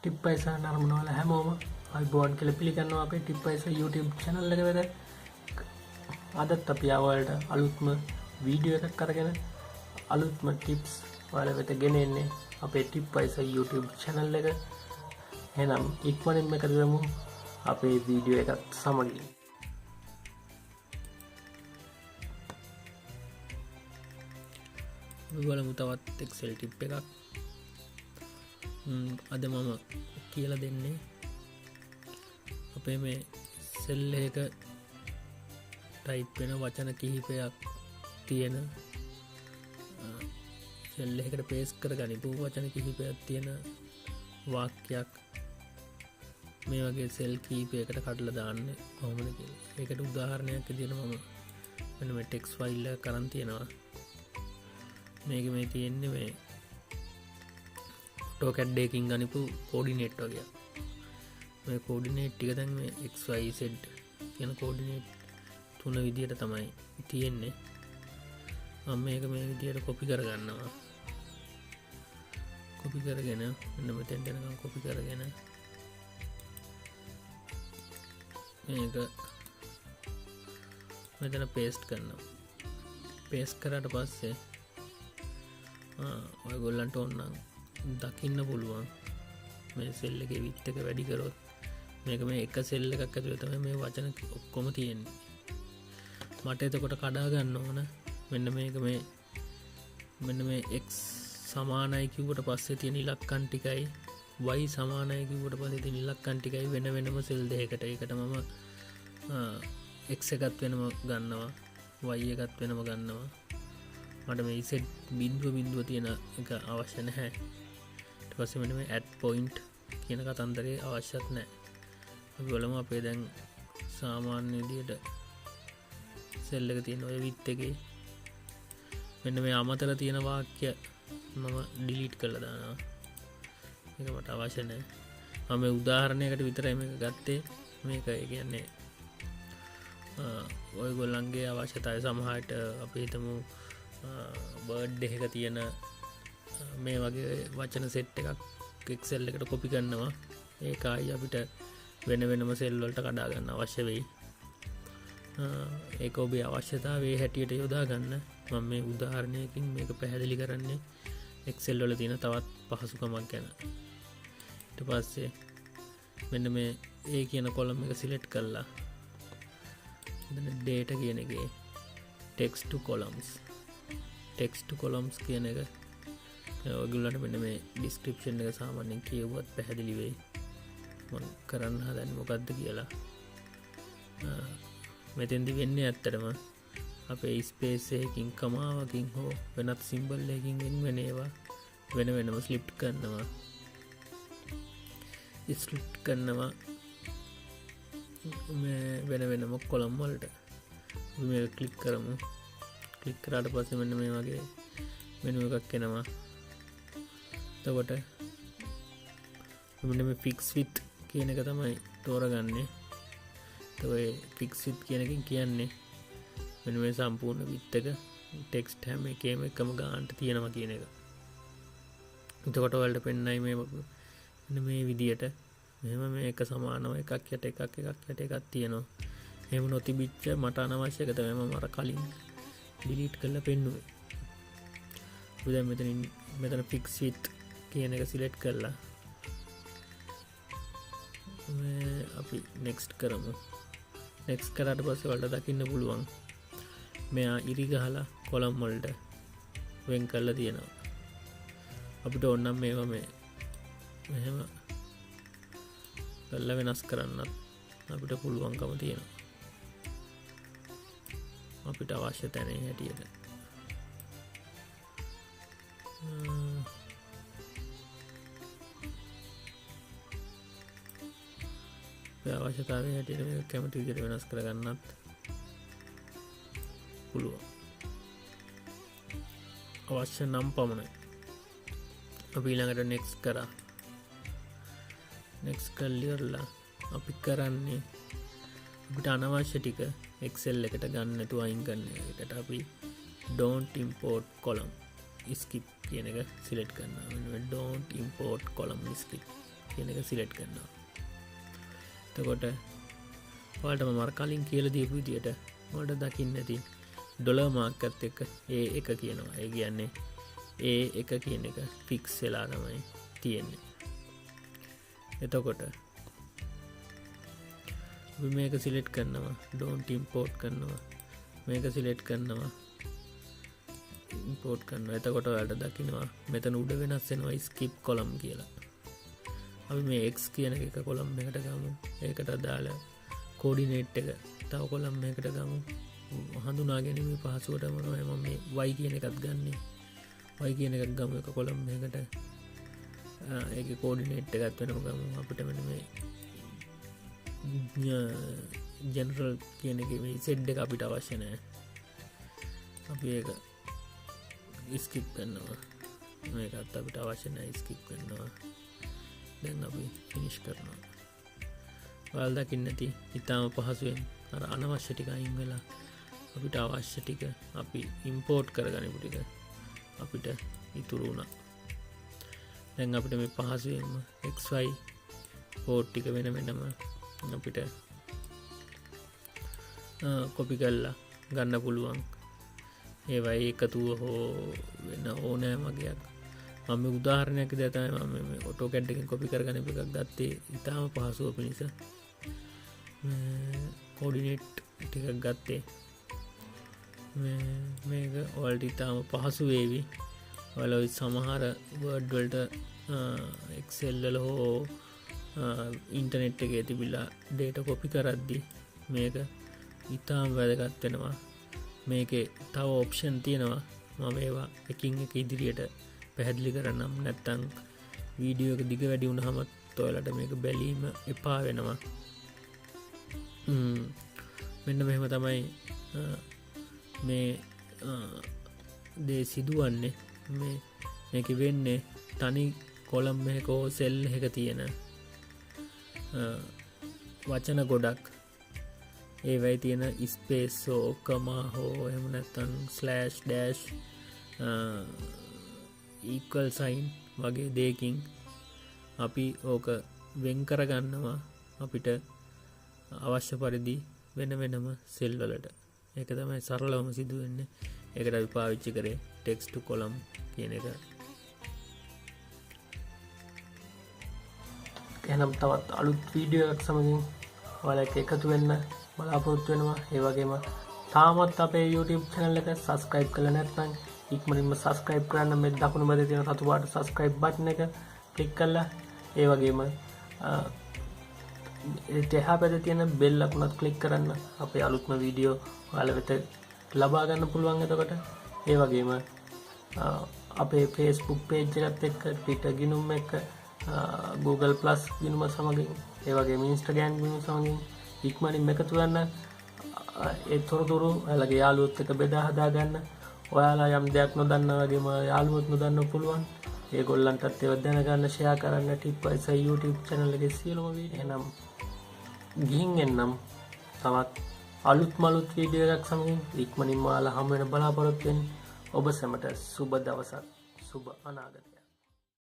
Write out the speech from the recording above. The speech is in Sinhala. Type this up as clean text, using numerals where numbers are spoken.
ටිප්විසර් නරඹනවල හැමෝම අයිබෝන් කියලා පිළිගන්නවා අපේ ටිප්විසර් YouTube channel එක වෙත. අදත් අපි ආවලට අලුත්ම වීඩියෝ එකක් අරගෙන අලුත්ම ටිප්ස් ඔයාලා වෙත ගෙන එන්නේ අපේ ටිප්විසර් YouTube channel එක. එහෙනම් ඉක්මනින්ම කරමු අපේ වීඩියෝ එකත් සමගින්. බලමු තවත් Excel ටිප් එකක්. අද මම කියලා දෙන්නේ අපේ මේ සෙල් එක ටයිප් වෙන වචන කිහිපයක් තියෙන සෙල් එකකට පේස්ට් කරගනිපු වචන කිහිපයක් තියෙන වාක්‍යයක් මේ වගේ සෙල් කිහිපයකට කඩලා දාන්න කොහොමද කියලා. ඒකට උදාහරණයක් විදිහට මම මෙන්න මේ ටෙක්ස්ට් ෆයිල් එක කරන් තියෙනවා. මේක මේ තියෙන්නේ මේ AutoCAD එකකින් ගනිපු කෝඩිනේට් වගේ. මේ කෝඩිනේට් ටික දැන් මේ XYZ කියන කෝඩිනේට් තුන විදියට තමයි තියෙන්නේ. මම මේක මේ විදියට කොපි කරගන්නවා. කොපි කරගෙන මෙන්න මෙතෙන්ට එනකම් කොපි කරගෙන මේක මෙතන පේස්ට් කරනවා. පේස්ට් කරාට පස්සේ ඔයගොල්ලන්ට ඕනනම් දකින්න පුළුවන් මේ සෙල් එකේ විඩ්ත් එක වැඩි කරොත් මේක මේ එක සෙල් එකක් ඇතුලේ තමයි මේ වචන ඔක්කොම තියෙන්නේ. මට එතකොට කඩා ගන්න ඕන මෙන්න මේක මෙන්න මේ x සමානයි කිව්වට පස්සේ තියෙන ඉලක්කම් ටිකයි y සමානයි කිව්වට පස්සේ තියෙන ඉලක්කම් ටිකයි වෙන වෙනම සෙල් දෙකකට. ඒකට මම x එකත් වෙනම ගන්නවා y එකත් වෙනම ගන්නවා. මට මේ z බිඳුව තියෙන එක අවශ්‍ය නැහැ. ඊට පස්සේ මෙන්න මේ add point කියන කතන්දරේ අවශ්‍යත් නැහැ. අපි බලමු අපේ දැන් සාමාන්‍ය විදියට සෙල් එක තියෙන ඔය විත් එකේ මෙන්න මේ අමතර තියෙන වාක්‍ය මම ඩිලීට් කරලා දානවා. ඒක මට අවශ්‍ය නැහැ. මම මේ උදාහරණයකට විතරයි මේක ගත්තේ. මේක ඒ කියන්නේ ඔයගොල්ලන්ගේ අවශ්‍යතාවය සමහරට අපි හිතමු බර්ඩ් එකක තියෙන මේ වගේ වචන සෙට් එකක් Excel එකට කොපි කරනවා. ඒකයි අපිට වෙන වෙනම සෙල් වලට කඩා ගන්න අවශ්‍ය වෙයි. ඒක ඔබේ අවශ්‍යතාවයේ හැටියට යොදා ගන්න. මම මේ උදාහරණයකින් මේක පැහැදිලි කරන්නේ Excel වල තියෙන තවත් පහසුකමක් ගැන. ඊට පස්සේ මෙන්න මේ A කියන කොලම් එක සිලෙක්ට් කරලා මෙතන data කියන එකේ text to columns කියන එක ඔයගොල්ලන්ට මෙන්න මේ description එක සාමාන්‍යයෙන් කියවුවත් පැහැදිලි වෙයි. මම කරන්න හදන්නේ මොකද්ද කියලා. මෙතෙන්දි වෙන්නේ ඇත්තටම අපේ ස්පේස් එකකින් කමාවකින් හෝ වෙනත් සිම්බල් එකකින් වෙන ඒවා වෙන වෙනම ස්ලිප් කරනවා මේ වෙන වෙනම කොලම් වලට. අපි මේක ක්ලික් කරමු. ක්ලික් කරාට පස්සේ මෙන්න මේ වගේ මෙනු එකක් එනවා. එතකොට මෙන්න මේ fix with කියන එක තමයි තෝරගන්නේ. ඒ fix with කියන එකෙන් කියන්නේ මෙන්න මේ සම්පූර්ණ width එක ටෙක්ස්ට් හැම එකේම එකම ගානට තියෙනවා කියන එක. එතකොට ඔයාලට පෙන්නයි මෙන්න මේ විදියට මෙහෙම මේ එක සමානව එකක් යට එකක් තියෙනවා. එහෙම නොතිබිච්ච මට අනවශ්‍ය එක තමයි මම අර කලින් ඩිලීට් කරලා පෙන්නුවේ. අපි දැන් මෙතන fix with කියන එක සිලෙක්ට් කරලා අපි next කරමු. next කරාට පස්සේ ඔයාලට දකින්න පුළුවන් මෙයා ඉරි ගහලා කොලම් වලට වෙන් කරලා තියෙනවා. අපිට ඕන නම් මේවා මෙහෙම කරලා වෙනස් කරන්නත් අපිට පුළුවන්කම තියෙනවා. අපිට අවශ්‍ය තැනේ හැටියට අවශ්‍යතාවය හැටියට මේක කැමති විදිහට වෙනස් කරගන්නත් පුළුවන්. අවශ්‍ය නම් පමණයි. අපි ඊළඟට next කරා. next කරලා අපි කරන්නේ අපිට අනවශ්‍ය ටික Excel එකට ගන්න නැතුව අයින් කරන එකට අපි don't import column skip කියන එක සිලෙක්ට් කරනවා. මෙන්න don't import column skip කියන එක සිලෙක්ට් කරනවා. එතකොට ඔයාලට මම අර කලින් කියලා දීපු විදියට ඔයාලට දකින්න ඇති ඩොලර් මාක් එකත් එක්ක A1 කියනවා. ඒ කියන්නේ A1 කියන එක ෆික්ස් වෙලා තමයි තියෙන්නේ. එතකොට අපි මේක සිලෙක්ට් කරනවා, don't import කරනවා. මේක සිලෙක්ට් කරනවා, import කරනවා. එතකොට ඔයාලට දකින්නවා මෙතන උඩ වෙනස් වෙනවා skip column කියලා. අපි මේ x කියන එක කොලම් එකකට ගමු. ඒකට අදාළ කෝඩිනේට් එක තව කොලම් එකකට ගමු. හඳුනා ගැනීම පහසුවට මොනවයි මම මේ y කියන එකත් ගන්නෙ. y කියන එකක් ගමු එක කොලම් එකකට. ඒකේ කෝඩිනේට් එකත් වෙනම ගමු. අපිට මෙන්න මේ ජෙනරල් කියන එකේ මේ z එක අපිට අවශ්‍ය නැහැ. අපි ඒක ස්කිප් කරනවා. මේකත් අපිට අවශ්‍ය නැහැ, ස්කිප් කරනවා. දැන් අපි ෆිනිෂ් කරනවා. ඔයාලා දකින්න ඇති ඉතාම පහසුවෙන් අර අනවශ්‍ය ටික අයින් වෙලා අපිට අවශ්‍ය ටික අපි ඉම්පෝට් කරගනිමු ටික අපිට ඉතුරු වුණා. දැන් අපිට මේ පහසුවෙන්ම xy කෝඩ් ටික වෙන වෙනම අපිට කොපි කරලා ගන්න පුළුවන්. ඒවයි එකතුව හෝ වෙන ඕනෑම වගේක්. මම උදාහරණයක් විදිහට තමයි මම මේ AutoCAD එකෙන් කොපි කරගෙන එකක් ගත්තේ. ඉතාලම පහසුව පිණිස කෝඩිනේට් ටිකක් ගත්තේ. මේක ඔයාලට ඉතාලම පහසු වේවි. ඔයාලා ওই සමහර Word වලට Excel වල හෝ ඉන්ටර්නෙට් එකේ තිබිලා data copy කරද්දි මේක ඉතාලම වැදගත් වෙනවා. මේකේ තව ඔප්ෂන් තියෙනවා. මම ඒවා එකින් එක ඉදිරියට පැහැදිලි කරනම්. නැත්තම් වීඩියෝ එක දිග වැඩි වුණාම ඔයාලට මේක බැලීම එපා වෙනවා. මෙන්න මෙහෙම තමයි මේ දේ සිදුවන්නේ. මේක වෙන්නේ තනි කොලම් එකක හෝ සෙල් එකක තියෙන වචන ගොඩක් ඒ වෙයි තියෙන ස්පේස් හෝ කමා හෝ එහෙම නැත්නම් ස්ලෑෂ් ඩෑෂ් equal sign වගේ දෙයකින් අපි ඕක වෙන් කරගන්නවා අපිට අවශ්‍ය පරිදි වෙන වෙනම සෙල් වලට. ඒක තමයි සරලවම සිදුවෙන්නේ. ඒකට අපි පාවිච්චි කරේ text to column කියන එක. එහෙනම් තවත් අලුත් වීඩියෝ එකක් සමගින් ඔයාලා එකතු වෙන්න බලාපොරොත්තු වෙනවා. ඒ වගේම තාමත් අපේ YouTube channel එක subscribe කරලා නැත්නම් ඉක්මනින්ම subscribe කරන්න. මේ දකුණු මැදේ තියෙන රතු පාට subscribe button එක click කරලා ඒ වගේම එහා පැත්තේ තියෙන bell ලකුණත් click කරන්න. අපේ අලුත්ම වීඩියෝ ඔයාලා වෙත ලබා ගන්න පුළුවන්. එතකොට ඒ වගේම අපේ Facebook page එකත් එක්ක Twitter ගිණුම් එක්ක Google Plus ගිණුම සමගින් ඒ වගේම Instagram ගිණුම සමගින් ඉක්මනින්ම එකතු වෙන්න. ඒ තොරතුරු ඔයාලගේ යාළුවොත් එක්ක බෙදා හදා ගන්න. ඔයාලා යම් දෙයක් නොදන්නා වගේම යාළුවොත් නොදන්න පුළුවන්. ඒගොල්ලන්ටත් ඒව දැනගන්න ෂෙයා කරන්න. Tipvisor YouTube channel එකේ සියලුම වීඩියෝ එනම් ගිහින් එන්නම් තවත් අලුත් වීඩියෝ එකක් සමගින් ඉක්මනින්ම ඔයාලා හමු වෙන බලාපොරොත්තු වෙන්නේ. ඔබ සැමට සුබ දවසක්, සුබ අනාගතයක්.